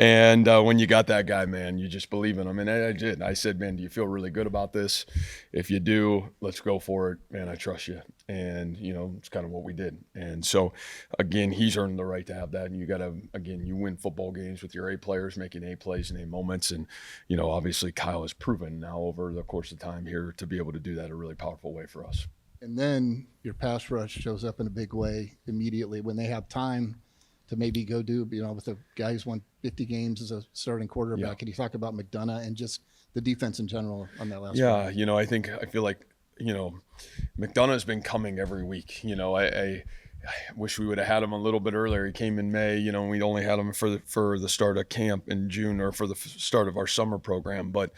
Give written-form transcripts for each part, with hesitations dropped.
And when you got that guy, man, you just believe in him. And I did. I said, man, do you feel really good about this? If you do, let's go for it. Man, I trust you. And, it's kind of what we did. And so, again, he's earned the right to have that. And you got to, again, you win football games with your A players making A plays and A moments. And, obviously Kyle has proven now over the course of time here to be able to do that a really powerful way for us. And then your pass rush shows up in a big way immediately when they have time to maybe go do, with the guys won 50 games as a starting quarterback. Yeah. Can you talk about McDonough and just the defense in general on that last one? Yeah, I feel like, McDonough's been coming every week. I wish we would have had him a little bit earlier. He came in May, and we only had him for the start of camp in June or for the start of our summer program. But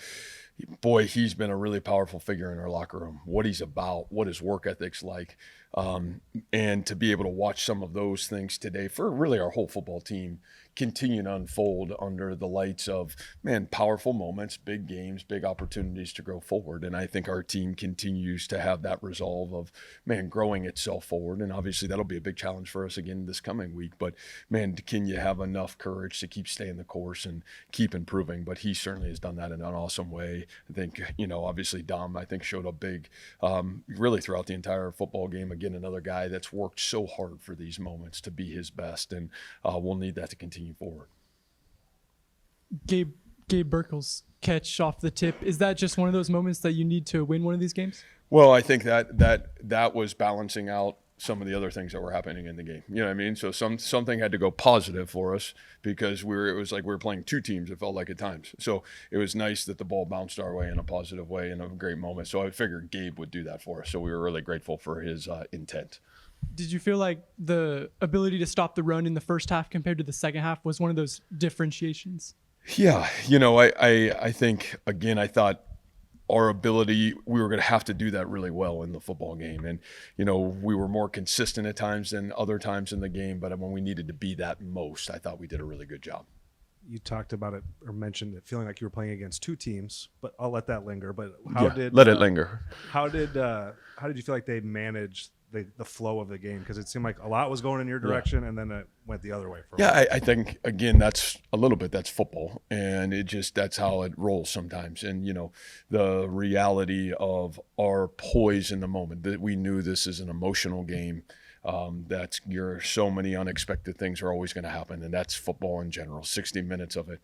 boy, he's been a really powerful figure in our locker room. What he's about, what his work ethic's like, and to be able to watch some of those things today for really our whole football team continue to unfold under the lights of, man, powerful moments, big games, big opportunities to grow forward. And I think our team continues to have that resolve of, man, growing itself forward. And obviously that'll be a big challenge for us again this coming week. But, man, can you have enough courage to keep staying the course and keep improving? But he certainly has done that in an awesome way. I think, obviously Dom, I think, showed up big really throughout the entire football game. Again, another guy that's worked so hard for these moments to be his best. And we'll need that to continue forward. Gabe Burkel's catch off the tip, is that just one of those moments that you need to win one of these games? Well, I think that was balancing out some of the other things that were happening in the game. You know what I mean? So something had to go positive for us because it was like we were playing two teams, it felt like at times. So it was nice that the ball bounced our way in a positive way in a great moment. So I figured Gabe would do that for us. So we were really grateful for his intent. Did you feel like the ability to stop the run in the first half compared to the second half was one of those differentiations? Yeah. I think, again, I thought our ability, we were going to have to do that really well in the football game. And, we were more consistent at times than other times in the game. But when we needed to be that most, I thought we did a really good job. You talked about it or mentioned it feeling like you were playing against two teams, but I'll let that linger. But let it linger. How did you feel like they managed the flow of the game? Because it seemed like a lot was going in your direction, and then it went the other way for I think, again, that's football, and that's how it rolls sometimes. And the reality of our poise in the moment, that we knew this is an emotional game, so many unexpected things are always going to happen, and that's football in general, 60 minutes of it.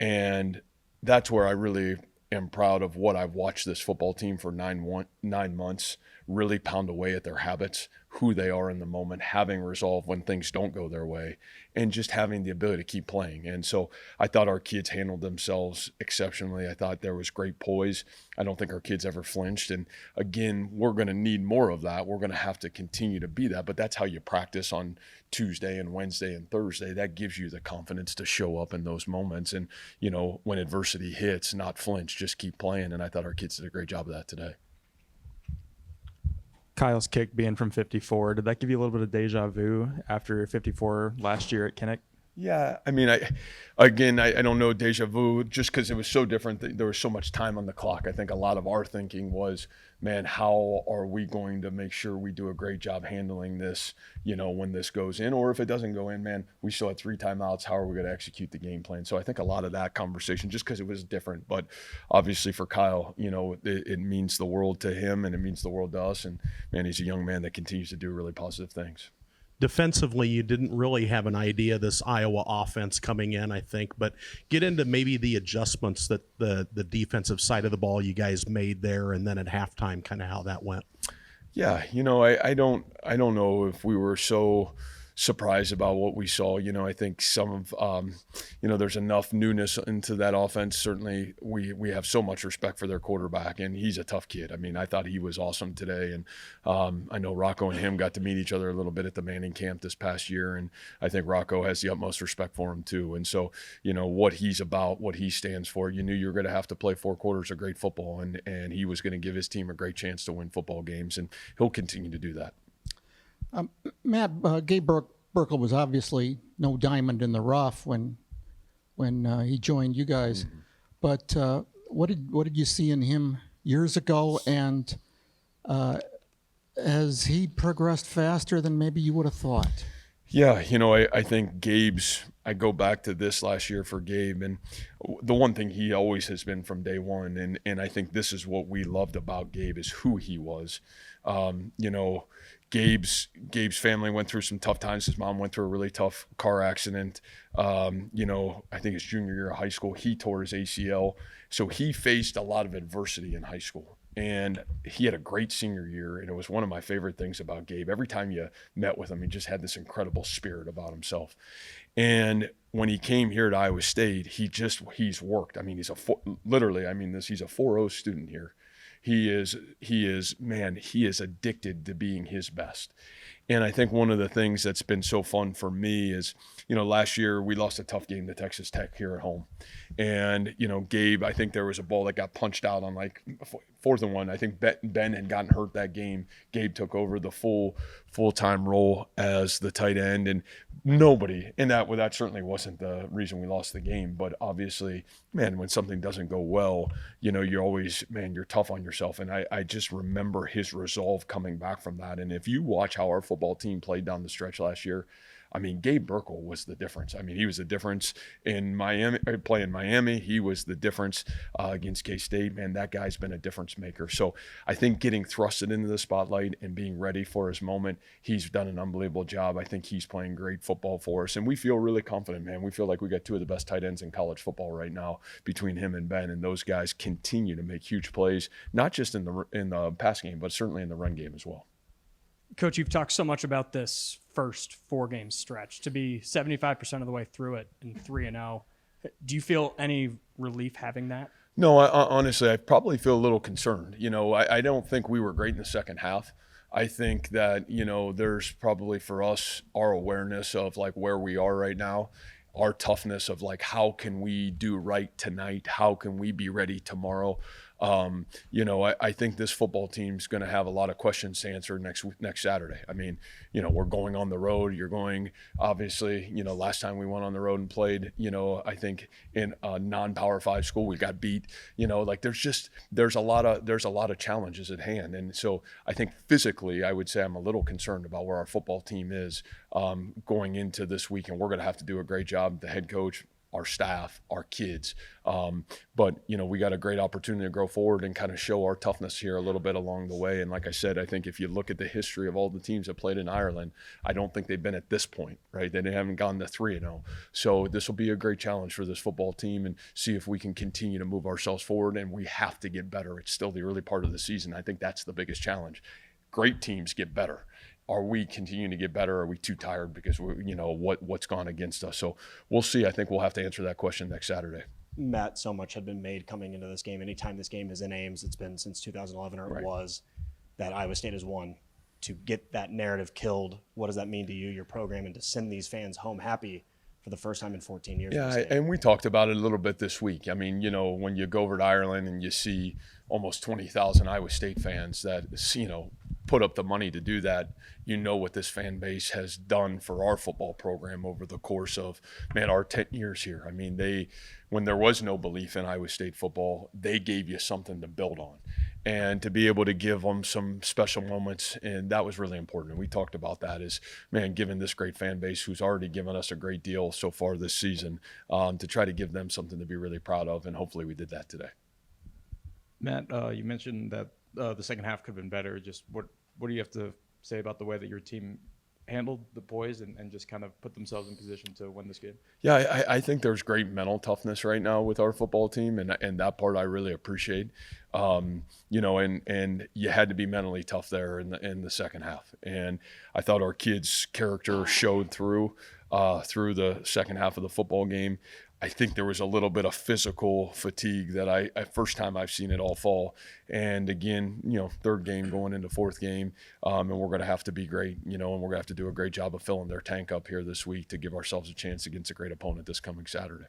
And that's where I really am proud of what I've watched this football team for 9 months really pound away at their habits, who they are in the moment, having resolve when things don't go their way, and just having the ability to keep playing. And so I thought our kids handled themselves exceptionally. I thought there was great poise. I don't think our kids ever flinched. And again, we're going to need more of that. We're going to have to continue to be that, but that's how you practice on Tuesday and Wednesday and Thursday. That gives you the confidence to show up in those moments. And, when adversity hits, not flinch, just keep playing. And I thought our kids did a great job of that today. Kyle's kick being from 54, did that give you a little bit of deja vu after 54 last year at Kinnick? Yeah, I mean, I don't know deja vu just because it was so different. There was so much time on the clock. I think a lot of our thinking was, man, how are we going to make sure we do a great job handling this, when this goes in, or if it doesn't go in, man, we still had 3 timeouts. How are we going to execute the game plan? So I think a lot of that conversation, just because it was different, but obviously for Kyle, it means the world to him and it means the world to us. And man, he's a young man that continues to do really positive things. Defensively, you didn't really have an idea of this Iowa offense coming in, I think, but get into maybe the adjustments that the defensive side of the ball you guys made there, and then at halftime, kind of how that went. Yeah, I don't know if we were so surprised about what we saw. I think some of, there's enough newness into that offense. Certainly we have so much respect for their quarterback, and he's a tough kid. I mean, I thought he was awesome today. And I know Rocco and him got to meet each other a little bit at the Manning camp this past year. And I think Rocco has the utmost respect for him too. And so, what he's about, what he stands for, you knew you were going to have to play 4 quarters of great football, and he was going to give his team a great chance to win football games. And he'll continue to do that. Matt, Gabe Burkle was obviously no diamond in the rough when he joined you guys. Mm-hmm. But what did you see in him years ago, and has he progressed faster than maybe you would have thought? Yeah, I think Gabe's I go back to this last year for Gabe, and the one thing he always has been from day one, and I think this is what we loved about Gabe, is who he was. You know, Gabe's family went through some tough times. His mom went through a really tough car accident. You know, I think his junior year of high school, he tore his ACL. So he faced a lot of adversity in high school. And he had a great senior year, and it was one of my favorite things about Gabe. Every time you met with him, he just had this incredible spirit about himself. And when he came here to Iowa State, he's worked. I mean, he's a 4.0 student here. He is addicted to being his best. And I think one of the things that's been so fun for me is, you know, last year we lost a tough game to Texas Tech here at home. And, you know, Gabe, I think there was a ball that got punched out on like 4th and 1. I think Ben had gotten hurt that game. Gabe took over the full-time role as the tight end, and nobody, and that certainly wasn't the reason we lost the game. But obviously, man, when something doesn't go well, you know, you're tough on yourself. And I just remember his resolve coming back from that. And if you watch how our football team played down the stretch last year, I mean, Gabe Burkle was the difference. I mean, he was the difference in Miami, playing Miami. He was the difference against K-State. Man, that guy's been a difference maker. So I think getting thrusted into the spotlight and being ready for his moment, he's done an unbelievable job. I think he's playing great football for us, and we feel really confident, man. We feel like we got 2 of the best tight ends in college football right now between him and Ben, and those guys continue to make huge plays, not just in the pass game, but certainly in the run game as well. Coach, you've talked so much about this first 4-game stretch, to be 75% of the way through it and 3-0. Do you feel any relief having that? No, honestly, I probably feel a little concerned. You know, I don't think we were great in the second half. I think that, you know, there's probably for us, our awareness of like where we are right now, our toughness of like, how can we do right tonight? How can we be ready tomorrow? You know, I think this football team's going to have a lot of questions to answer next Saturday. I mean, you know, we're going on the road. You're going, obviously, you know, last time we went on the road and played, you know, I think in a non-Power 5 school, we got beat. You know, like there's a lot of challenges at hand. And so I think physically, I would say I'm a little concerned about where our football team is going into this week, and we're going to have to do a great job. The head coach, our staff, our kids. But, you know, we got a great opportunity to grow forward and kind of show our toughness here a little bit along the way. And like I said, I think if you look at the history of all the teams that played in Ireland, I don't think they've been at this point, right? They haven't gone to 3-0. So this will be a great challenge for this football team, and see if we can continue to move ourselves forward. And we have to get better. It's still the early part of the season. I think that's the biggest challenge. Great teams get better. Are we continuing to get better? Are we too tired because you know what's gone against us? So we'll see. I think we'll have to answer that question next Saturday. Matt, so much had been made coming into this game. Anytime this game is in Ames, it's been since 2011, or Right. it was, that Iowa State has won. To get that narrative killed, what does that mean to you, your program, and to send these fans home happy for the first time in 14 years? Yeah, and we talked about it a little bit this week. I mean, you know, when you go over to Ireland and you see almost 20,000 Iowa State fans that, you know, put up the money to do that, you know what this fan base has done for our football program over the course of, man, our 10 years here. I mean, when there was no belief in Iowa State football, they gave you something to build on. And to be able to give them some special moments, and that was really important. And we talked about that as, man, given this great fan base who's already given us a great deal so far this season, to try to give them something to be really proud of, and hopefully we did that today. Matt, you mentioned that the second half could have been better. Just what do you have to say about the way that your team handled the poise and just kind of put themselves in position to win this game? Yeah, I think there's great mental toughness right now with our football team, and that part I really appreciate. You know, and you had to be mentally tough there in the second half, and I thought our kids' character showed through the second half of the football game. I think there was a little bit of physical fatigue that first time I've seen it all fall. And again, you know, third game going into fourth game, and we're going to have to be great, you know, and we're going to have to do a great job of filling their tank up here this week to give ourselves a chance against a great opponent this coming Saturday.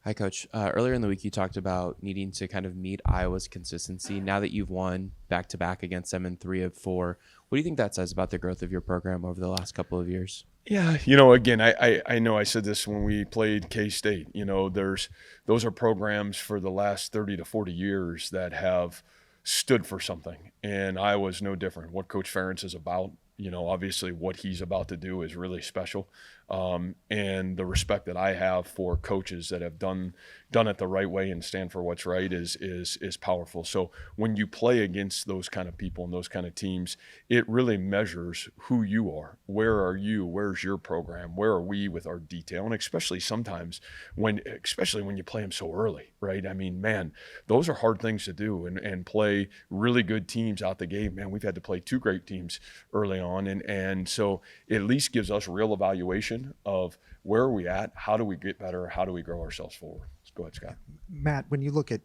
Hi, Coach. Earlier in the week, you talked about needing to kind of meet Iowa's consistency. Now that you've won back-to-back against them in 3 of 4, what do you think that says about the growth of your program over the last couple of years? Yeah, you know, again, I know I said this when we played K-State. You know, those are programs for the last 30 to 40 years that have stood for something, and Iowa's no different. What Coach Ferentz is about, you know, obviously what he's about to do is really special. And the respect that I have for coaches that have done it the right way and stand for what's right is powerful. So when you play against those kind of people and those kind of teams, it really measures who you are. Where are you? Where's your program? Where are we with our detail? And especially sometimes especially when you play them so early, right? I mean, man, those are hard things to do and play really good teams out the gate. Man, we've had to play 2 great teams early on. And so it at least gives us real evaluation of where are we at? How do we get better? How do we grow ourselves forward? Go ahead, Scott. Matt, when you look at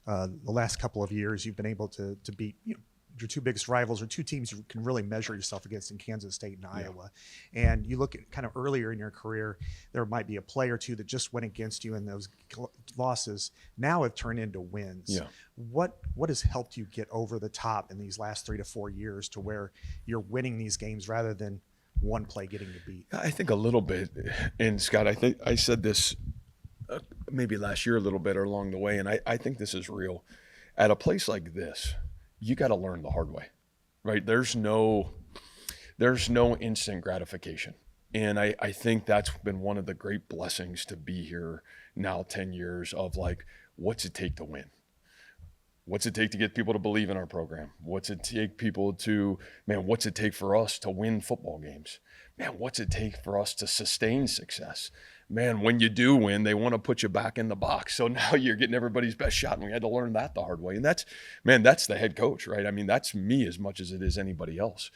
the last couple of years, you've been able to beat your 2 biggest rivals, or 2 teams you can really measure yourself against in Kansas State and Iowa. And you look at kind of earlier in your career, there might be a play or 2 that just went against you, and those losses now have turned into wins. Yeah. What has helped you get over the top in these last 3 to 4 years to where you're winning these games rather than one play getting you beat? I think a little bit. And Scott, I think I said this maybe last year a little bit or along the way, and I think this is real. At a place like this, you got to learn the hard way, right? There's no instant gratification. And I think that's been one of the great blessings to be here now 10 years of like, what's it take to win? What's it take to get people to believe in our program? What's it take people to, man, what's it take for us to win football games? Man, what's it take for us to sustain success? Man, when you do win, they want to put you back in the box. So now you're getting everybody's best shot, and we had to learn that the hard way. And that's the head coach, right? I mean, that's me as much as it is anybody else.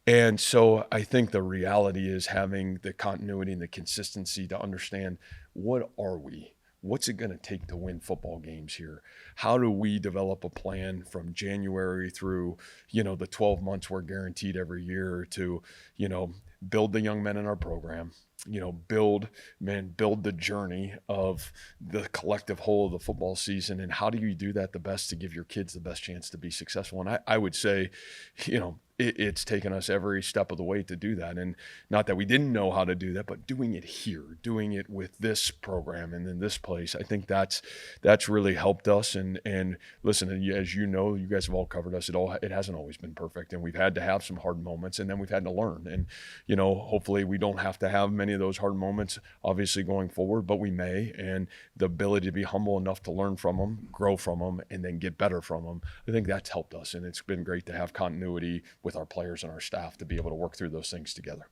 And so I think the reality is having the continuity and the consistency to understand, what are we? What's it going to take to win football games here? How do we develop a plan from January through, the 12 months we're guaranteed every year to, build the young men in our program, build the journey of the collective whole of the football season. And how do you do that the best to give your kids the best chance to be successful? And I would say, it's taken us every step of the way to do that. And not that we didn't know how to do that, but doing it here, doing it with this program and in this place, I think that's really helped us. And listen, as you know, you guys have all covered us. It hasn't always been perfect, and we've had to have some hard moments, and then we've had to learn. And hopefully we don't have to have many of those hard moments, obviously, going forward, but we may. And the ability to be humble enough to learn from them, grow from them, and then get better from them, I think that's helped us. And it's been great to have continuity with our players and our staff to be able to work through those things together.